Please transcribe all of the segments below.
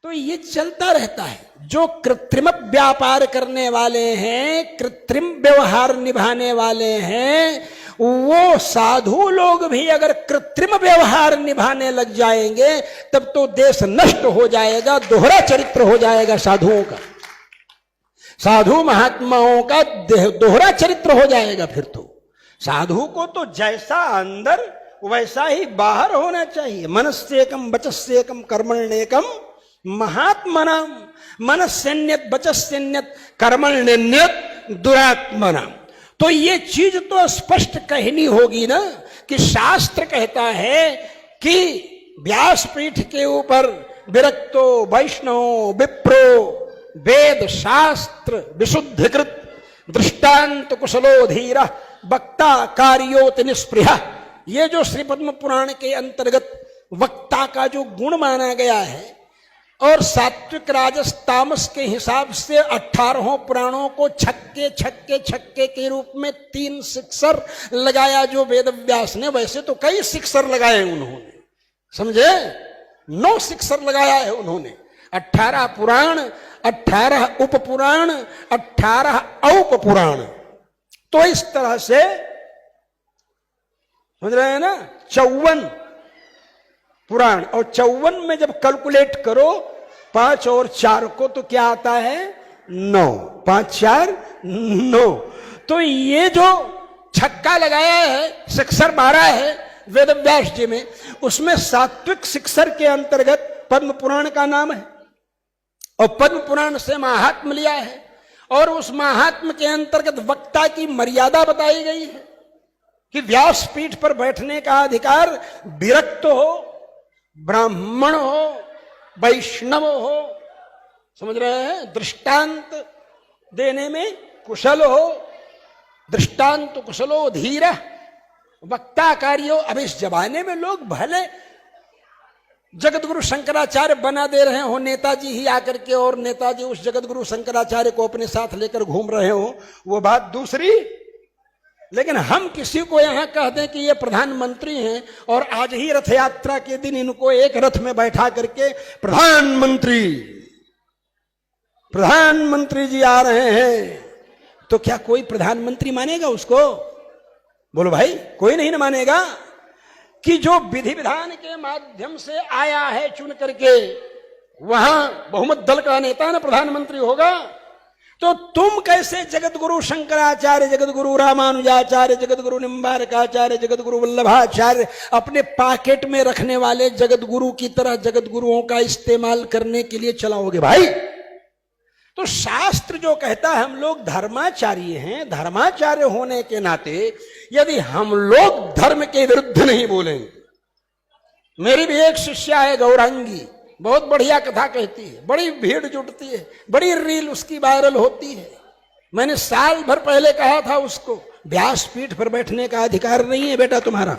तो ये चलता रहता है। जो कृत्रिम व्यापार करने वाले हैं, कृत्रिम व्यवहार निभाने वाले हैं, वो साधु लोग भी अगर कृत्रिम व्यवहार निभाने लग जाएंगे तब तो देश नष्ट हो जाएगा, दोहरा चरित्र हो जाएगा साधुओं का, साधु महात्माओं का दोहरा चरित्र हो जाएगा। फिर तो साधु को तो जैसा अंदर वैसा ही बाहर होना चाहिए। मनस्येकम वचस्येकम कर्मण्येकम महात्मनाम, मनस्यन्यत वचस्यन्यत कर्मण्यन्यत दुरात्मनाम। तो ये चीज तो स्पष्ट कहनी होगी ना कि शास्त्र कहता है कि व्यासपीठ के ऊपर विरक्तो वैष्णव विप्रो वेद शास्त्र विशुद्धिकृत दृष्टांत कुशलो धीर वक्ता कार्योत निष्पृह। ये जो श्री पद्म पुराण के अंतर्गत वक्ता का जो गुण माना गया है, और सात्विक राजस तामस के हिसाब से 18 पुराणों को छक्के छक्के छक्के के रूप में 3 सिक्सर लगाया जो वेद व्यास ने, वैसे तो कई सिक्सर लगाए उन्होंने, समझे, 9 सिक्सर लगाया है उन्होंने। 18 पुराण, 18 उप पुराण, 18 औप पुराण। तो इस तरह से समझ रहे हैं ना, 54 पुराण, और 54 में जब कैलकुलेट करो 5 और 4 को तो क्या आता है 9, 5 4 9। तो ये जो छक्का लगाया है, सिक्सर मारा है वेद व्यास जी में, उसमें सात्विक सिक्सर के अंतर्गत पद्म पुराण का नाम है, और पद्म पुराण से महात्म लिया है, और उस महात्म के अंतर्गत वक्ता की मर्यादा बताई गई है कि व्यासपीठ पर बैठने का अधिकार विरक्त हो, ब्राह्मण हो, वैष्णव हो, समझ रहे हैं, दृष्टांत देने में कुशल हो, दृष्टांत कुशलो धीर वक्ता कार्यो। अब इस जमाने में लोग भले जगतगुरु शंकराचार्य बना दे रहे हो नेताजी ही आकर के, और नेताजी उस जगतगुरु शंकराचार्य को अपने साथ लेकर घूम रहे हो, वो बात दूसरी। लेकिन हम किसी को यहां कह दें कि ये प्रधानमंत्री हैं, और आज ही रथ यात्रा के दिन इनको एक रथ में बैठा करके प्रधानमंत्री जी आ रहे हैं, तो क्या कोई प्रधानमंत्री मानेगा उसको? बोलो भाई, कोई नहीं मानेगा। कि जो विधि विधान के माध्यम से आया है चुन करके, वहां बहुमत दल का नेता ना प्रधानमंत्री होगा। तो तुम कैसे जगतगुरु शंकराचार्य, जगतगुरु रामानुजाचार्य, जगतगुरु निम्बारकाचार्य, जगतगुरु वल्लभाचार्य अपने पॉकेट में रखने वाले जगतगुरु की तरह जगतगुरुओं का इस्तेमाल करने के लिए चलाओगे भाई? तो शास्त्र जो कहता है, हम लोग धर्माचार्य हैं, धर्माचार्य होने के नाते यदि हम लोग धर्म के विरुद्ध नहीं बोलेंगे। मेरी भी एक शिष्या है गौरांगी, बहुत बढ़िया कथा कहती है, बड़ी भीड़ जुटती है, बड़ी रील उसकी वायरल होती है। मैंने साल भर पहले कहा था उसको, व्यासपीठ पर बैठने का अधिकार नहीं है बेटा तुम्हारा।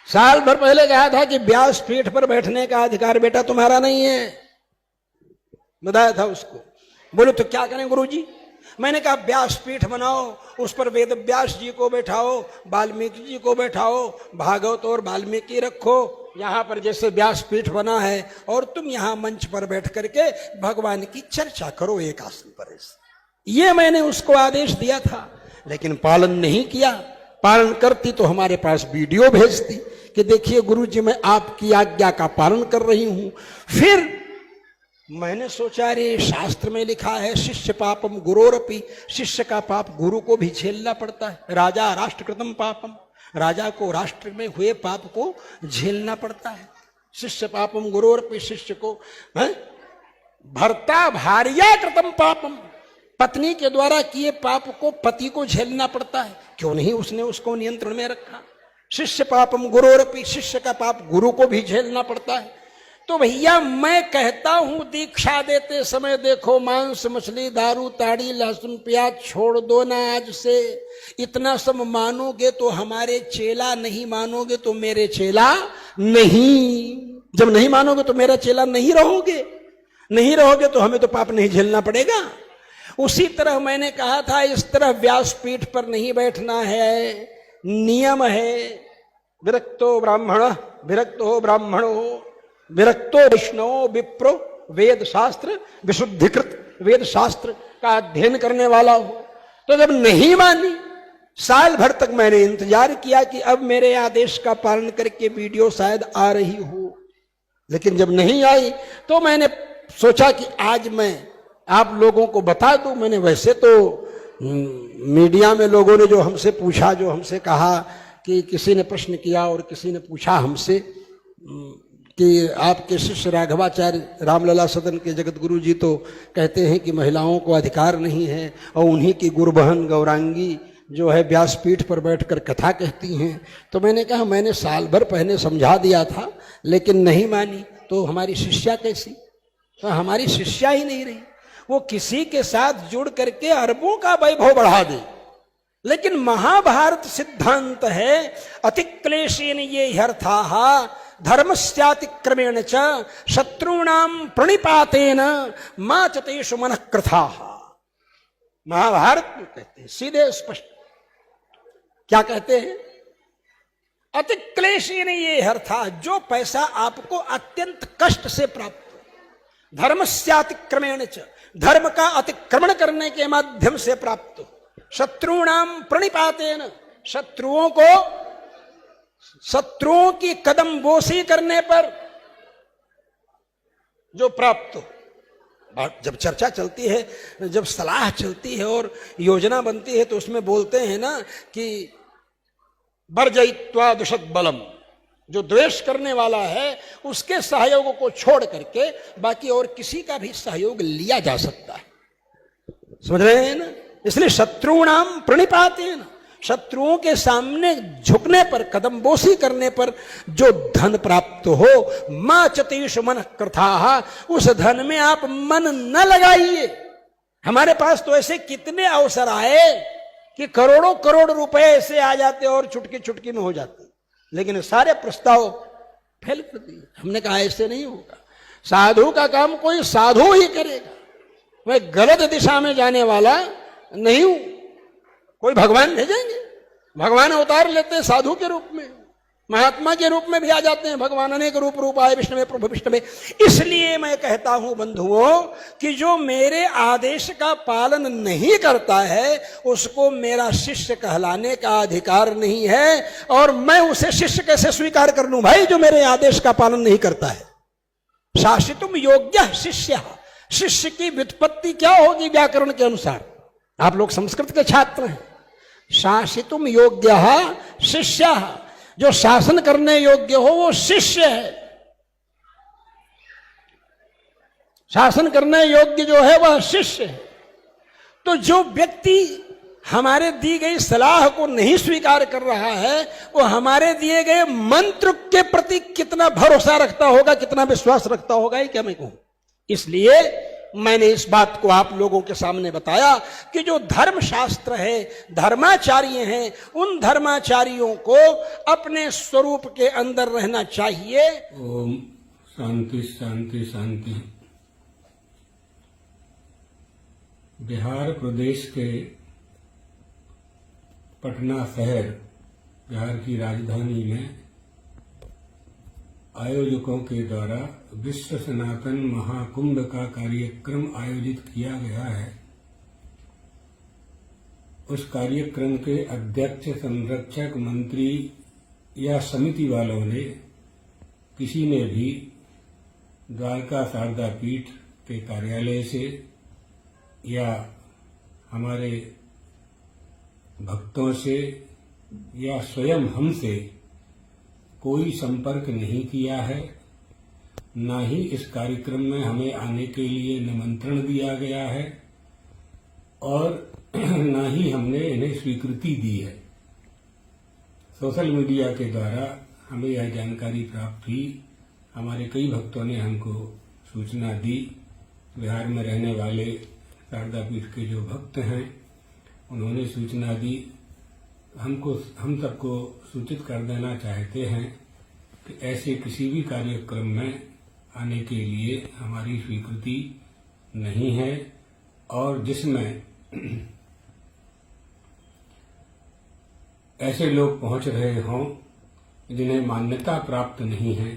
साल भर पहले कहा था कि व्यासपीठ पर बैठने का अधिकार बेटा तुम्हारा नहीं है, बताया था उसको। बोलो तो क्या करें गुरुजी? मैंने कहा व्यासपीठ बनाओ, उस पर वेद व्यास जी को बैठाओ, वाल्मीकि जी को बैठाओ, भागवत और वाल्मीकि रखो, यहां पर जैसे व्यासपीठ बना है, और तुम यहां मंच पर बैठ करके भगवान की चर्चा करो एक आसन पर। ये मैंने उसको आदेश दिया था, लेकिन पालन नहीं किया। पालन करती तो हमारे पास वीडियो भेजती कि देखिए गुरुजी मैं आपकी आज्ञा का पालन कर रही हूं। फिर मैंने सोचा रे शास्त्र में लिखा है शिष्य पापम गुरोरपि, शिष्य का पाप गुरु को भी झेलना पड़ता है। राजा राष्ट्रकृतम पापम, राजा को राष्ट्र में हुए पाप को झेलना पड़ता है। शिष्य पापम गुरोरपि, शिष्य को भर्ता भार्या कृतम पापम, पत्नी के द्वारा किए पाप को पति को झेलना पड़ता है। क्यों नहीं उसने उसको नियंत्रण में रखा? शिष्य पापम गुरोरपि, शिष्य का पाप गुरु को भी झेलना पड़ता है। तो भैया मैं कहता हूं दीक्षा देते समय देखो मांस मछली दारू ताड़ी लहसुन प्याज छोड़ दो ना आज से। इतना सब मानोगे तो हमारे चेला, नहीं मानोगे तो मेरे चेला नहीं। जब नहीं मानोगे तो मेरा चेला नहीं रहोगे, नहीं रहोगे तो हमें तो पाप नहीं झेलना पड़ेगा। उसी तरह मैंने कहा था इस तरह व्यासपीठ पर नहीं बैठना है, नियम है विरक्तो ब्राह्मण, विरक्तो ब्राह्मणो, विरक्तो वैष्णवो विप्रो वेद शास्त्र विशुद्धिकृत वेद शास्त्र का अध्ययन करने वाला हो। तो जब नहीं मानी, साल भर तक मैंने इंतजार किया कि अब मेरे आदेश का पालन करके वीडियो शायद आ रही हो, लेकिन जब नहीं आई तो मैंने सोचा कि आज मैं आप लोगों को बता दूं। मैंने वैसे तो मीडिया में लोगों ने जो हमसे पूछा, जो हमसे कहा कि किसी ने प्रश्न किया और किसी ने पूछा हमसे कि आपके शिष्य राघवाचार्य रामलला सदन के जगत गुरु जी तो कहते हैं कि महिलाओं को अधिकार नहीं है, और उन्हीं की गुरुबहन गौरांगी जो है व्यासपीठ पर बैठकर कथा कहती हैं। तो मैंने कहा मैंने साल भर पहले समझा दिया था, लेकिन नहीं मानी, तो हमारी शिष्या कैसी? तो हमारी शिष्या ही नहीं रही। वो किसी के साथ जुड़ करके अरबों का वैभव बढ़ा दे। लेकिन महाभारत सिद्धांत है अतिक्लेशेन ये ह्यर्थाः धर्मस्यातिक्रमेण च शत्रूणाम प्रणिपातेन मा च तेषु मनः कृथाः। महाभारत में कहते हैं सीधे स्पष्ट, क्या कहते हैं? अतिक्लेशेन ये ह्यर्थाः, जो पैसा आपको अत्यंत कष्ट से प्राप्त हो, धर्मस्यातिक्रमेण च, धर्म का अतिक्रमण करने के माध्यम से प्राप्त हो, शत्रुणाम प्रणिपातेन, शत्रुओं की कदम बोसी करने पर जो प्राप्त हो। जब चर्चा चलती है, जब सलाह चलती है और योजना बनती है, तो उसमें बोलते हैं ना कि वर्जयित्वा दुषद बलम, जो द्वेष करने वाला है उसके सहयोग को छोड़ करके बाकी और किसी का भी सहयोग लिया जा सकता है। समझ रहे हैं ना? इसलिए शत्रुणाम प्रणिपातेन, शत्रुओं के सामने झुकने पर, कदमबोसी करने पर जो धन प्राप्त हो, मा च तेषु मनः कृथाः, उस धन में आप मन न लगाइए। हमारे पास तो ऐसे कितने अवसर आए कि करोड़ों करोड़ रुपए ऐसे आ जाते और चुटकी चुटकी में हो जाते, लेकिन सारे प्रस्ताव फेल कर दिए। हमने कहा ऐसे नहीं होगा, साधु का काम कोई साधु ही करेगा। मैं गलत दिशा में जाने वाला नहीं हूं। कोई भगवान भेजेंगे, भगवान अवतार लेते हैं साधु के रूप में, महात्मा के रूप में भी आ जाते हैं भगवान। अनेक रूप रूपाय विष्णु में प्रभु विष्णु में। इसलिए मैं कहता हूं बंधुओं कि जो मेरे आदेश का पालन नहीं करता है उसको मेरा शिष्य कहलाने का अधिकार नहीं है, और मैं उसे शिष्य कैसे स्वीकार कर लूं भाई जो मेरे आदेश का पालन नहीं करता है। शासितुम योग्य शिष्य, शिष्य की व्युत्पत्ति क्या होगी व्याकरण के अनुसार? आप लोग संस्कृत के छात्र हैं। शासितुम योग्य शिष्य, जो शासन करने योग्य हो वो शिष्य है। शासन करने योग्य जो है वह शिष्य है। तो जो व्यक्ति हमारे दी गई सलाह को नहीं स्वीकार कर रहा है वो हमारे दिए गए मंत्र के प्रति कितना भरोसा रखता होगा, कितना विश्वास रखता होगा, ये क्या मैं कहूं। इसलिए मैंने इस बात को आप लोगों के सामने बताया कि जो धर्म शास्त्र है, धर्माचार्य हैं, उन धर्माचार्यों को अपने स्वरूप के अंदर रहना चाहिए। ओम शांति शांति शांति। बिहार प्रदेश के पटना शहर, बिहार की राजधानी में आयोजकों के द्वारा विश्व सनातन महाकुंभ का कार्यक्रम आयोजित किया गया है। उस कार्यक्रम के अध्यक्ष, संरक्षक, मंत्री या समिति वालों ने, किसी ने भी द्वारका शारदा पीठ के कार्यालय से या हमारे भक्तों से या स्वयं हमसे कोई संपर्क नहीं किया है। ना ही इस कार्यक्रम में हमें आने के लिए निमंत्रण दिया गया है और ना ही हमने इन्हें स्वीकृति दी है। सोशल मीडिया के द्वारा हमें यह जानकारी प्राप्त हुई। हमारे कई भक्तों ने हमको सूचना दी। बिहार में रहने वाले शारदा पीठ के जो भक्त हैं उन्होंने सूचना दी। हम सबको सूचित कर देना चाहते हैं कि ऐसे किसी भी कार्यक्रम में आने के लिए हमारी स्वीकृति नहीं है, और जिसमें ऐसे लोग पहुंच रहे हों जिन्हें मान्यता प्राप्त नहीं है,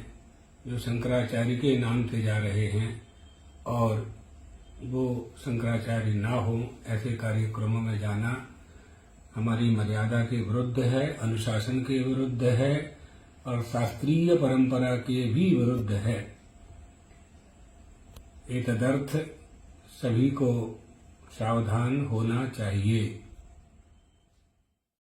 जो शंकराचार्य के नाम से जा रहे हैं और वो शंकराचार्य ना हो ऐसे कार्यक्रमों में जाना हमारी मर्यादा के विरुद्ध है, अनुशासन के विरुद्ध है और शास्त्रीय परंपरा के भी विरुद्ध है। एतदर्थ सभी को सावधान होना चाहिए।